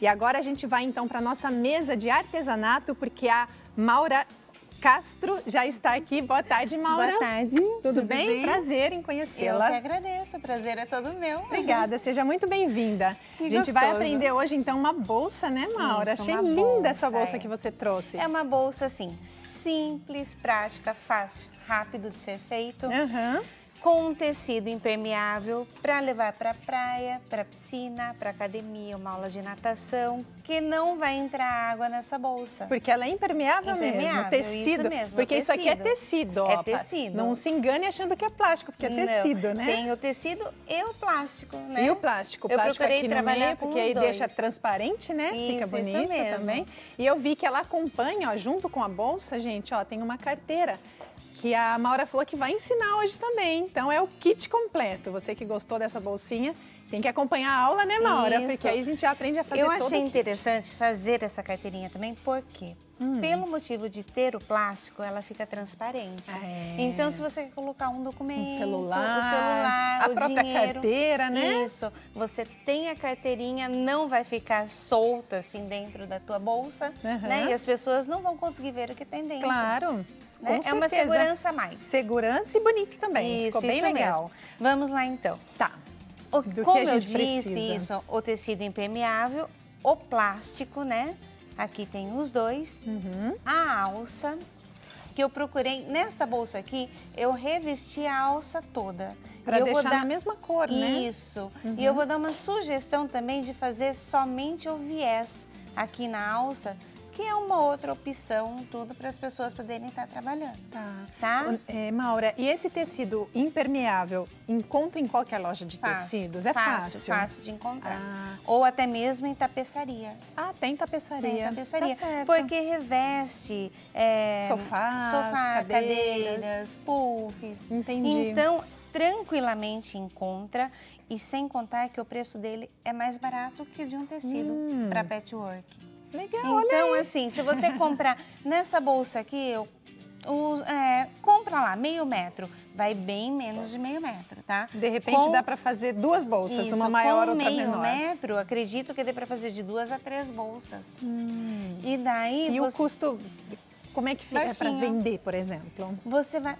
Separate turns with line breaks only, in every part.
E agora a gente vai então para nossa mesa de artesanato, porque a Maura Castro já está aqui. Boa tarde, Maura.
Boa tarde.
Tudo bem? Prazer em conhecê-la.
Eu que agradeço, o prazer é todo meu.
Obrigada, seja muito bem-vinda. A gente vai aprender hoje então uma bolsa, né, Maura?
Isso,
achei
uma
linda
bolsa,
essa bolsa que você trouxe.
É uma bolsa assim, simples, prática, fácil, rápido de ser feito. Com um tecido impermeável para levar para a praia, para a piscina, para a academia, uma aula de natação, que não vai entrar água nessa bolsa.
Porque ela é impermeável mesmo, tecido.
Isso mesmo,
porque isso aqui é tecido, ó.
É tecido.
Não se engane achando que é plástico, porque é tecido, né?
Tem o tecido e o plástico, né?
E o plástico. O plástico aqui no meio, porque aí deixa transparente, né? Fica bonito também. E eu vi que ela acompanha, ó, junto com a bolsa, gente, ó, tem uma carteira que a Maura falou que vai ensinar hoje também. Então é o kit completo. Você que gostou dessa bolsinha, tem que acompanhar a aula, né, Maura?
Isso.
Porque aí a gente já aprende a fazer todo o kit.
Eu achei interessante fazer essa carteirinha também, por quê? Pelo motivo de ter o plástico, ela fica transparente. Então, se você colocar um documento,
um celular,
a
própria
dinheiro,
carteira, né?
Isso. Você tem a carteirinha, não vai ficar solta assim dentro da tua bolsa, né? E as pessoas não vão conseguir ver o que tem dentro.
Claro.
Né? É uma segurança a mais.
Segurança e bonito também.
Isso,
ficou bem legal.
Mesmo. Vamos lá, então.
Tá.
Como eu disse, o tecido impermeável, o plástico, né? Aqui tem os dois. A alça, que eu procurei, nesta bolsa aqui, eu revesti a alça toda.
Para deixar na mesma cor, né?
Isso. E eu vou dar uma sugestão também de fazer somente o viés aqui na alça, que é uma outra opção, tudo para as pessoas poderem estar trabalhando. Tá?
Maura, e esse tecido impermeável, encontra em qualquer loja de tecidos? É fácil?
Fácil de encontrar. Ou até mesmo em tapeçaria.
Tem tapeçaria.
Tem tapeçaria.
Tá certo.
Porque reveste
sofá,
cadeiras, puffs.
Entendi.
Então, tranquilamente encontra, e sem contar que o preço dele é mais barato que de um tecido para patchwork.
Legal,
então, assim, se você comprar nessa bolsa aqui, compra lá, meio metro. Vai bem menos de meio metro, tá?
De repente dá para fazer duas bolsas, uma maior, outra menor.
Com meio metro, acredito que dê para fazer de 2 a 3 bolsas. E daí
o custo, como é que fica para vender, por exemplo?
Você vai...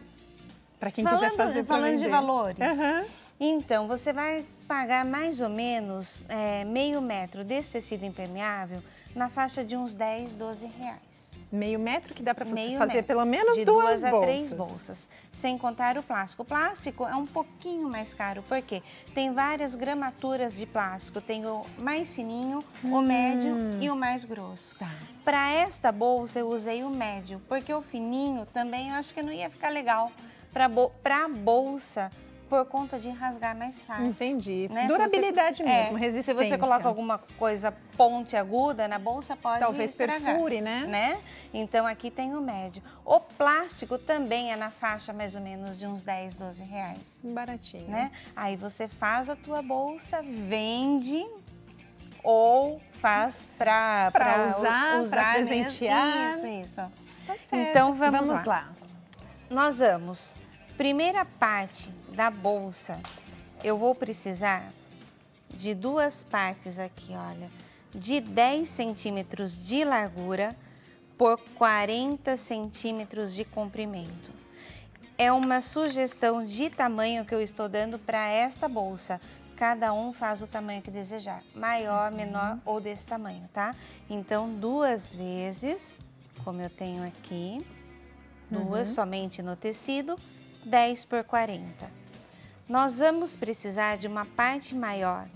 Para quem quiser fazer para
Falando de valores,
Uhum.
Então, você vai pagar mais ou menos meio metro desse tecido impermeável na faixa de uns 10, 12 reais.
Meio metro que dá para fazer pelo menos
de 2 a 3 bolsas, sem contar o plástico. O plástico é um pouquinho mais caro, porque tem várias gramaturas de plástico. Tem o mais fininho, o médio e o mais grosso.
Tá.
Para esta bolsa eu usei o médio, porque o fininho também eu acho que não ia ficar legal para a bolsa, por conta de rasgar mais fácil.
Entendi.
Né?
Durabilidade mesmo, resistência.
Se você coloca alguma coisa ponte aguda na bolsa, pode
talvez
estragar,
perfure, né?
Então, aqui tem o médio. O plástico também é na faixa mais ou menos de uns 10, 12 reais.
Baratinho.
Né? Aí você faz a tua bolsa, vende ou faz para
usar para presentear.
Isso.
Tá certo.
Então, vamos
lá.
Nós vamos... Primeira parte da bolsa, eu vou precisar de 2 partes aqui, olha, de 10 centímetros de largura por 40 centímetros de comprimento. É uma sugestão de tamanho que eu estou dando para esta bolsa. Cada um faz o tamanho que desejar, maior, menor ou desse tamanho, tá? Então, 2 vezes, como eu tenho aqui, 2 somente no tecido, 10 por 40. Nós vamos precisar de uma parte maior,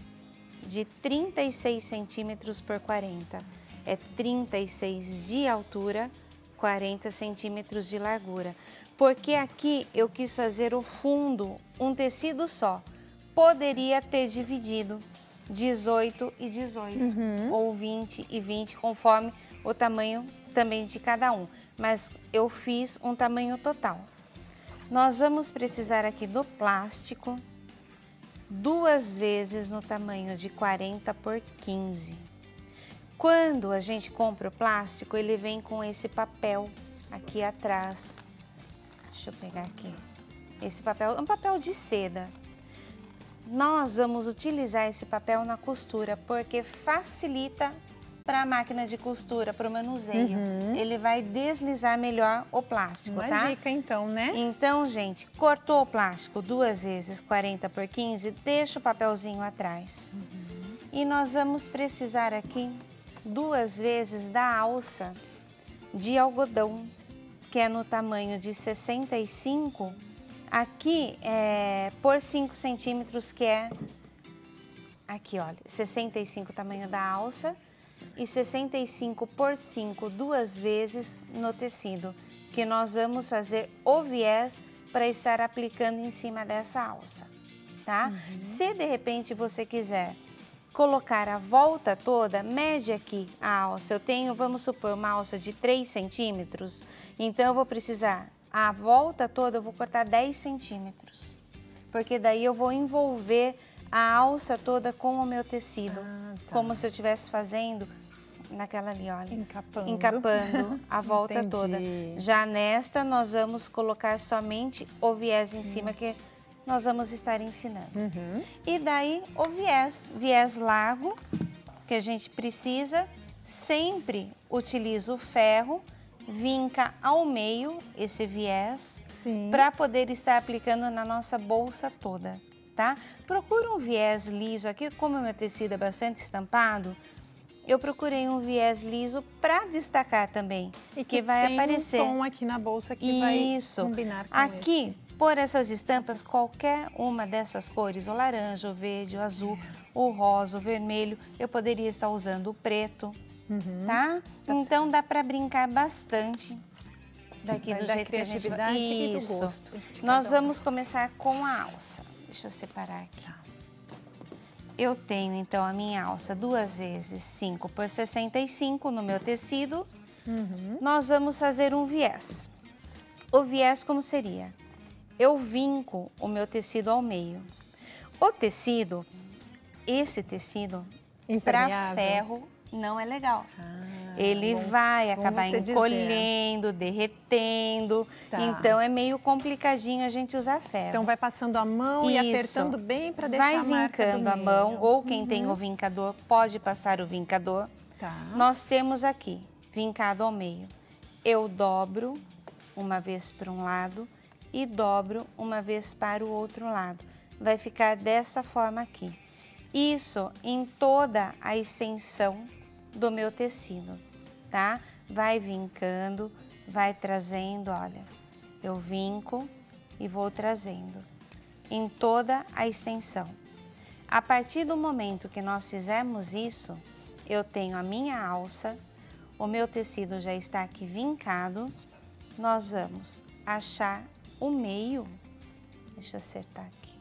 de 36 centímetros por 40. É 36 de altura, 40 centímetros de largura. Porque aqui eu quis fazer o fundo, um tecido só. Poderia ter dividido 18 e 18, ou 20 e 20, conforme o tamanho também de cada um. Mas eu fiz um tamanho total. Nós vamos precisar aqui do plástico 2 vezes no tamanho de 40 por 15. Quando a gente compra o plástico, ele vem com esse papel aqui atrás. Deixa eu pegar aqui. Esse papel é um papel de seda. Nós vamos utilizar esse papel na costura porque facilita para a máquina de costura, para o manuseio. Ele vai deslizar melhor o plástico, tá?
Uma dica então, né?
Então, gente, cortou o plástico 2 vezes 40 por 15, deixa o papelzinho atrás. E nós vamos precisar aqui 2 vezes da alça de algodão, que é no tamanho de 65, aqui por 5 centímetros, que é aqui, olha, 65 o tamanho da alça e 65 por 5, 2 vezes no tecido, que nós vamos fazer o viés para estar aplicando em cima dessa alça, tá? Se de repente você quiser colocar a volta toda, mede aqui a alça. Eu tenho, vamos supor, uma alça de 3 centímetros, então eu vou precisar, a volta toda eu vou cortar 10 centímetros, porque daí eu vou envolver a alça toda com o meu tecido, como se eu estivesse fazendo naquela ali, olha, encapando a volta toda. Já nesta, nós vamos colocar somente o viés em cima, que nós vamos estar ensinando. E daí, o viés largo, que a gente precisa, sempre utiliza o ferro, vinca ao meio esse viés, para poder estar aplicando na nossa bolsa toda. Tá? Procura um viés liso aqui, como o meu tecido é bastante estampado, eu procurei um viés liso para destacar também,
e que vai aparecer um tom aqui na bolsa que vai combinar com
aqui, por essas estampas, qualquer uma dessas cores, o laranja, o verde, o azul, o rosa, o vermelho, eu poderia estar usando o preto, tá? Então dá para brincar bastante daqui do jeito que a gente vai.
E do gosto.
Nós vamos começar com a alça. Deixa eu separar aqui. Eu tenho, então, a minha alça 2 vezes 5 por 65 no meu tecido. Nós vamos fazer um viés. O viés como seria? Eu vinco o meu tecido ao meio. O tecido, esse tecido, para ferro, não é legal. Ele vai acabar encolhendo, derretendo, então é meio complicadinho a gente usar ferro.
Então vai passando a mão e apertando bem para deixar a marca do meio.
Vai vincando a mão, ou quem tem o vincador pode passar o vincador. Nós temos aqui, vincado ao meio. Eu dobro uma vez para um lado e dobro uma vez para o outro lado. Vai ficar dessa forma aqui. Isso em toda a extensão do meu tecido, tá? Vai vincando, vai trazendo, olha, eu vinco e vou trazendo em toda a extensão. A partir do momento que nós fizermos isso, eu tenho a minha alça, o meu tecido já está aqui vincado, nós vamos achar o meio, deixa eu acertar aqui,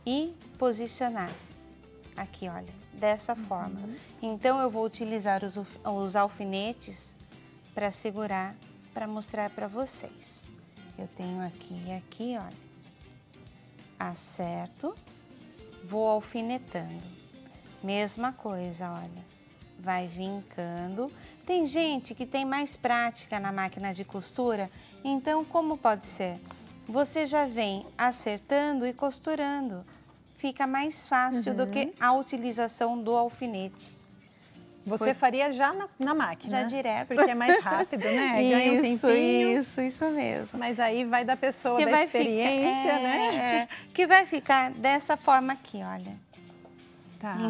e posicionar aqui, olha, dessa forma. Então, eu vou utilizar os alfinetes para segurar, para mostrar para vocês. Eu tenho aqui e aqui, olha, acerto, vou alfinetando. Mesma coisa, olha, vai vincando. Tem gente que tem mais prática na máquina de costura, então como pode ser? Você já vem acertando e costurando. Fica mais fácil do que a utilização do alfinete.
Você faria já na máquina?
Já direto.
Porque é mais rápido, né? Ganha um tempinho.
Isso mesmo.
Mas aí vai da pessoa, da experiência, né?
Que vai ficar dessa forma aqui, olha.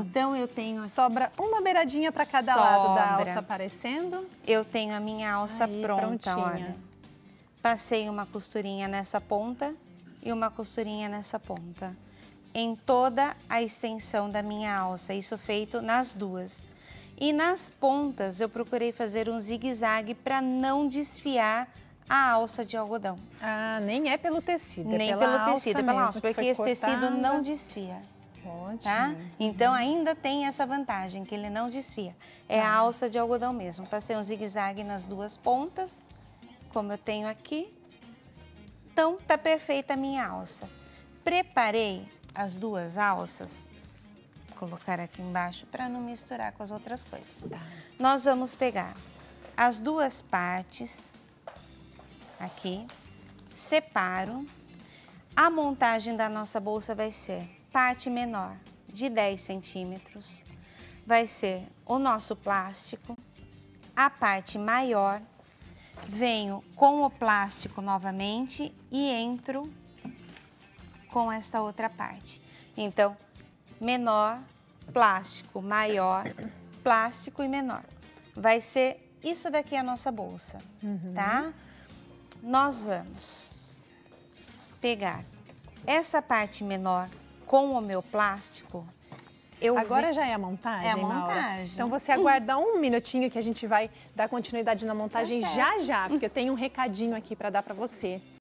Então eu tenho...
Sobra uma beiradinha para cada lado da alça aparecendo.
Eu tenho a minha alça pronta,
prontinha.
olha. Passei uma costurinha nessa ponta e uma costurinha nessa ponta. Em toda a extensão da minha alça, isso feito nas duas. E nas pontas eu procurei fazer um zigue-zague para não desfiar a alça de algodão.
Nem é pelo tecido,
nem pelo tecido, é pela alça, porque esse tecido não desfia.
Ótimo.
Tá? Então ainda tem essa vantagem, que ele não desfia. É a alça de algodão mesmo. Passei um zigue-zague nas duas pontas, como eu tenho aqui. Então tá perfeita a minha alça. Preparei as duas alças, vou colocar aqui embaixo para não misturar com as outras coisas. Nós vamos pegar as duas partes aqui, separo. A montagem da nossa bolsa vai ser parte menor de 10 centímetros. vai ser o nosso plástico, a parte maior, venho com o plástico novamente e entro com esta outra parte. Então, menor, plástico, maior, plástico e menor. Vai ser isso daqui a nossa bolsa, tá? Nós vamos pegar essa parte menor com o meu plástico.
Agora já é a montagem,
É a
Maura?
montagem.
Então você aguarda um minutinho que a gente vai dar continuidade na montagem já, porque eu tenho um recadinho aqui para dar para você.